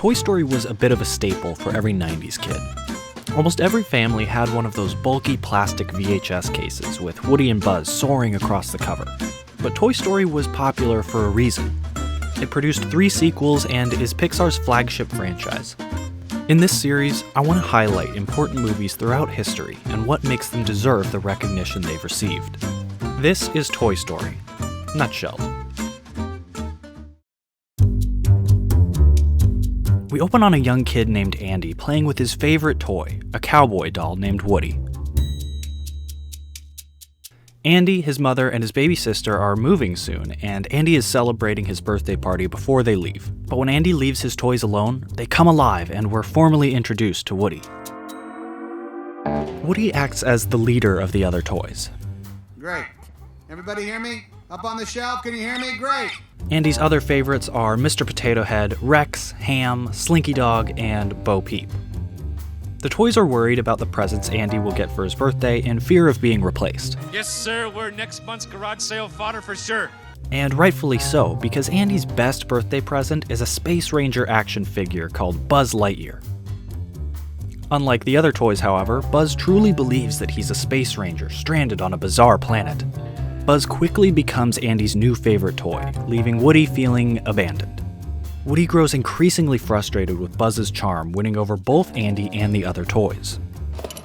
Toy Story was a bit of a staple for every 90s kid. Almost every family had one of those bulky plastic VHS cases with Woody and Buzz soaring across the cover. But Toy Story was popular for a reason. It produced 3 sequels and is Pixar's flagship franchise. In this series, I want to highlight important movies throughout history and what makes them deserve the recognition they've received. This is Toy Story, nutshelled. We open on a young kid named Andy playing with his favorite toy, a cowboy doll named Woody. Andy, his mother, and his baby sister are moving soon, and Andy is celebrating his birthday party before they leave. But when Andy leaves his toys alone, they come alive and we're formally introduced to Woody. Woody acts as the leader of the other toys. Great. Everybody hear me? Up on the shelf, can you hear me? Great. Andy's other favorites are Mr. Potato Head, Rex, Ham, Slinky Dog, and Bo Peep. The toys are worried about the presents Andy will get for his birthday in fear of being replaced. Yes, sir, we're next month's garage sale fodder for sure. And rightfully so, because Andy's best birthday present is a Space Ranger action figure called Buzz Lightyear. Unlike the other toys, however, Buzz truly believes that he's a Space Ranger stranded on a bizarre planet. Buzz quickly becomes Andy's new favorite toy, leaving Woody feeling abandoned. Woody grows increasingly frustrated with Buzz's charm, winning over both Andy and the other toys.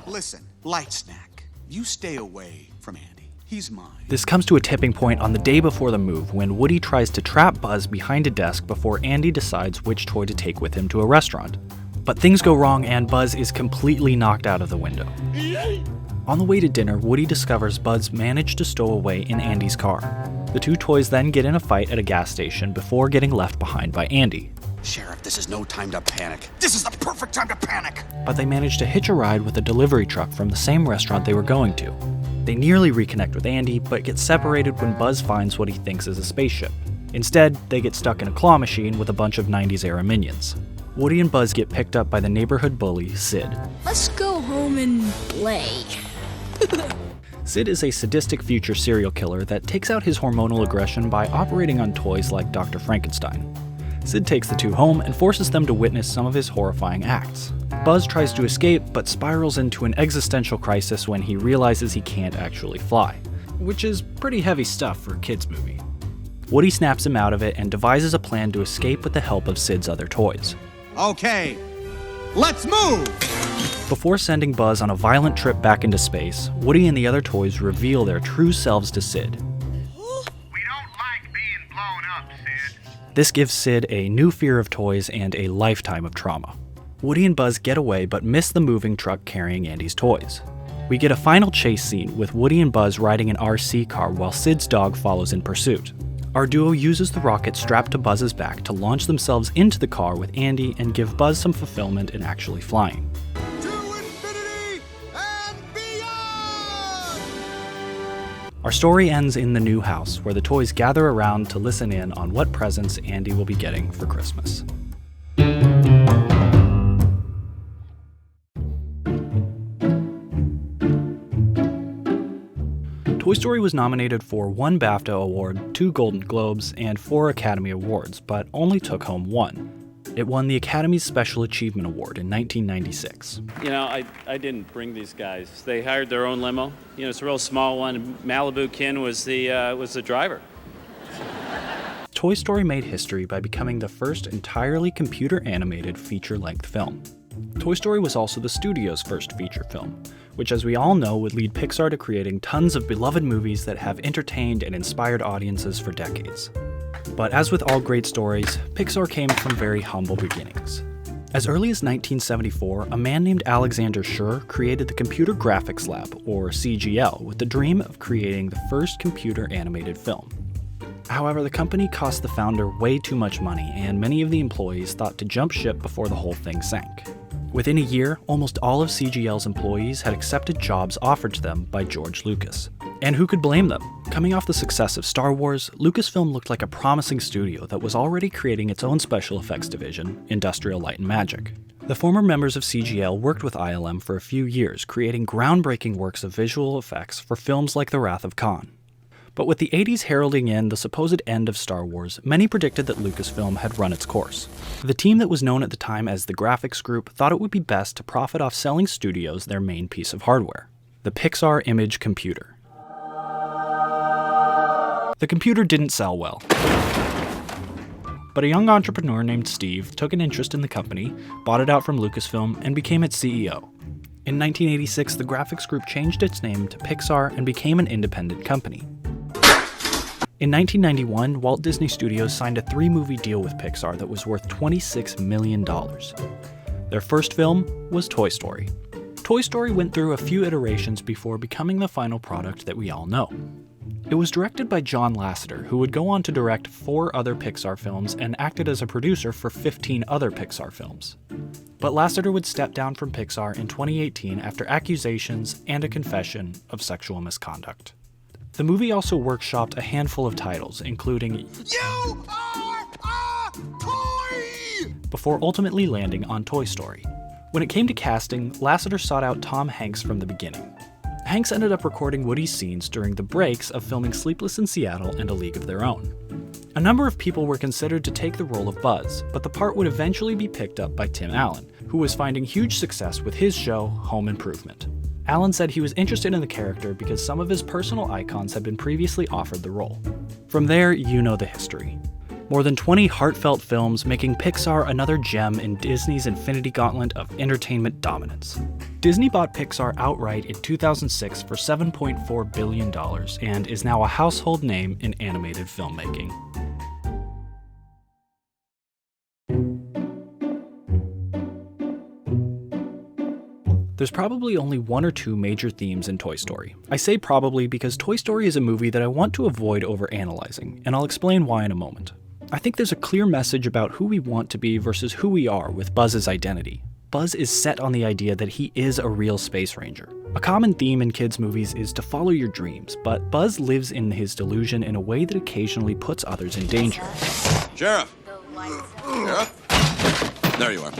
Listen, Light Snack, you stay away from Andy. He's mine. This comes to a tipping point on the day before the move when Woody tries to trap Buzz behind a desk before Andy decides which toy to take with him to a restaurant. But things go wrong and Buzz is completely knocked out of the window. On the way to dinner, Woody discovers Buzz managed to stow away in Andy's car. The 2 toys then get in a fight at a gas station before getting left behind by Andy. Sheriff, this is no time to panic. This is the perfect time to panic! But they manage to hitch a ride with a delivery truck from the same restaurant they were going to. They nearly reconnect with Andy, but get separated when Buzz finds what he thinks is a spaceship. Instead, they get stuck in a claw machine with a bunch of 90s-era minions. Woody and Buzz get picked up by the neighborhood bully, Sid. Let's go home and play. Sid is a sadistic future serial killer that takes out his hormonal aggression by operating on toys like Dr. Frankenstein. Sid takes the 2 home and forces them to witness some of his horrifying acts. Buzz tries to escape, but spirals into an existential crisis when he realizes he can't actually fly, which is pretty heavy stuff for a kids' movie. Woody snaps him out of it and devises a plan to escape with the help of Sid's other toys. Okay, let's move! Before sending Buzz on a violent trip back into space, Woody and the other toys reveal their true selves to Sid. We don't like being blown up, Sid. This gives Sid a new fear of toys and a lifetime of trauma. Woody and Buzz get away but miss the moving truck carrying Andy's toys. We get a final chase scene with Woody and Buzz riding an RC car while Sid's dog follows in pursuit. Our duo uses the rocket strapped to Buzz's back to launch themselves into the car with Andy and give Buzz some fulfillment in actually flying. Our story ends in the new house, where the toys gather around to listen in on what presents Andy will be getting for Christmas. Toy Story was nominated for 1 BAFTA award, 2 Golden Globes, and 4 Academy Awards, but only took home 1. It won the Academy's Special Achievement Award in 1996. You know, I didn't bring these guys. They hired their own limo. You know, it's a real small one. Malibu Kin was the driver. Toy Story made history by becoming the first entirely computer-animated feature-length film. Toy Story was also the studio's first feature film, which, as we all know, would lead Pixar to creating tons of beloved movies that have entertained and inspired audiences for decades. But as with all great stories, Pixar came from very humble beginnings. As early as 1974, a man named Alexander Schur created the Computer Graphics Lab, or CGL, with the dream of creating the first computer-animated film. However, the company cost the founder way too much money, and many of the employees thought to jump ship before the whole thing sank. Within a year, almost all of CGL's employees had accepted jobs offered to them by George Lucas. And who could blame them? Coming off the success of Star Wars, Lucasfilm looked like a promising studio that was already creating its own special effects division, Industrial Light and Magic. The former members of CGL worked with ILM for a few years, creating groundbreaking works of visual effects for films like The Wrath of Khan. But with the 80s heralding in the supposed end of Star Wars, many predicted that Lucasfilm had run its course. The team that was known at the time as the Graphics Group thought it would be best to profit off selling studios their main piece of hardware, the Pixar Image computer. The computer didn't sell well, but a young entrepreneur named Steve took an interest in the company, bought it out from Lucasfilm, and became its CEO. In 1986, the Graphics Group changed its name to Pixar and became an independent company. In 1991, Walt Disney Studios signed a 3-movie deal with Pixar that was worth $26 million. Their first film was Toy Story. Toy Story went through a few iterations before becoming the final product that we all know. It was directed by John Lasseter, who would go on to direct 4 other Pixar films and acted as a producer for 15 other Pixar films. But Lasseter would step down from Pixar in 2018 after accusations and a confession of sexual misconduct. The movie also workshopped a handful of titles, including You are a toy! before ultimately landing on Toy Story. When it came to casting, Lasseter sought out Tom Hanks from the beginning. Hanks ended up recording Woody's scenes during the breaks of filming Sleepless in Seattle and A League of Their Own. A number of people were considered to take the role of Buzz, but the part would eventually be picked up by Tim Allen, who was finding huge success with his show, Home Improvement. Allen said he was interested in the character because some of his personal icons had been previously offered the role. From there, you know the history. More than 20 heartfelt films making Pixar another gem in Disney's infinity gauntlet of entertainment dominance. Disney bought Pixar outright in 2006 for $7.4 billion and is now a household name in animated filmmaking. There's probably only 1 or 2 major themes in Toy Story. I say probably because Toy Story is a movie that I want to avoid overanalyzing, and I'll explain why in a moment. I think there's a clear message about who we want to be versus who we are with Buzz's identity. Buzz is set on the idea that he is a real space ranger. A common theme in kids' movies is to follow your dreams, but Buzz lives in his delusion in a way that occasionally puts others in danger. Sheriff! Sheriff? There you are.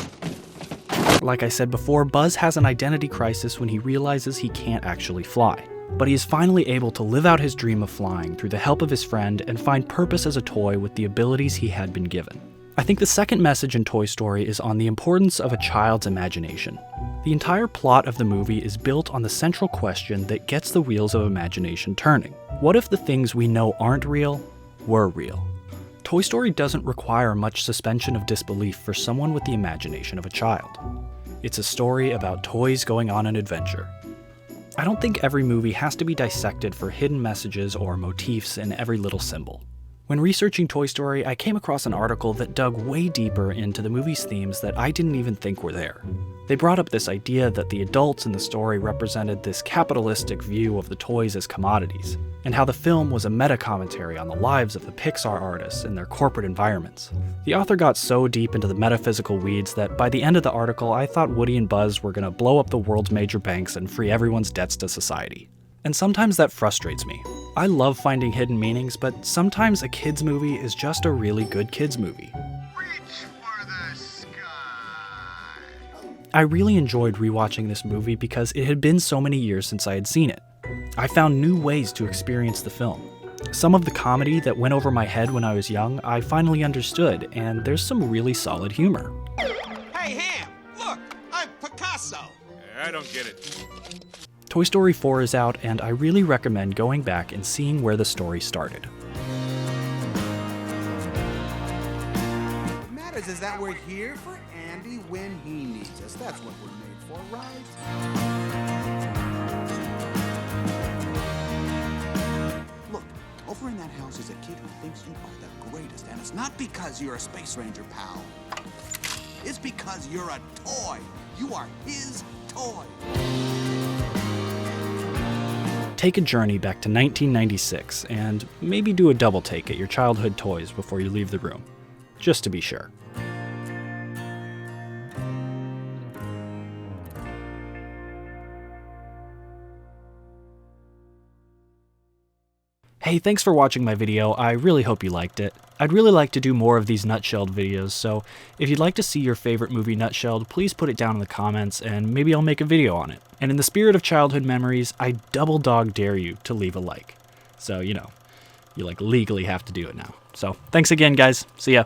Like I said before, Buzz has an identity crisis when he realizes he can't actually fly. But he is finally able to live out his dream of flying through the help of his friend and find purpose as a toy with the abilities he had been given. I think the second message in Toy Story is on the importance of a child's imagination. The entire plot of the movie is built on the central question that gets the wheels of imagination turning. What if the things we know aren't real, were real? Toy Story doesn't require much suspension of disbelief for someone with the imagination of a child. It's a story about toys going on an adventure. I don't think every movie has to be dissected for hidden messages or motifs in every little symbol. When researching Toy Story, I came across an article that dug way deeper into the movie's themes that I didn't even think were there. They brought up this idea that the adults in the story represented this capitalistic view of the toys as commodities, and how the film was a meta-commentary on the lives of the Pixar artists and their corporate environments. The author got so deep into the metaphysical weeds that by the end of the article, I thought Woody and Buzz were gonna blow up the world's major banks and free everyone's debts to society. And sometimes that frustrates me. I love finding hidden meanings, but sometimes a kids movie is just a really good kids movie. Reach for the sky. I really enjoyed rewatching this movie because it had been so many years since I had seen it. I found new ways to experience the film. Some of the comedy that went over my head when I was young, I finally understood, and there's some really solid humor. Hey, Ham, look, I'm Picasso. I don't get it. Toy Story 4 is out, and I really recommend going back and seeing where the story started. What matters is that we're here for Andy when he needs us. That's what we're made for, right? Look, over in that house is a kid who thinks you are the greatest, and it's not because you're a Space Ranger, pal. It's because you're a toy. You are his toy. Take a journey back to 1996 and maybe do a double take at your childhood toys before you leave the room, just to be sure. Hey, thanks for watching my video. I really hope you liked it. I'd really like to do more of these nutshelled videos, so if you'd like to see your favorite movie nutshelled, please put it down in the comments and maybe I'll make a video on it. And in the spirit of childhood memories, I double dog dare you to leave a like. So, You like legally have to do it now. So thanks again, guys. See ya.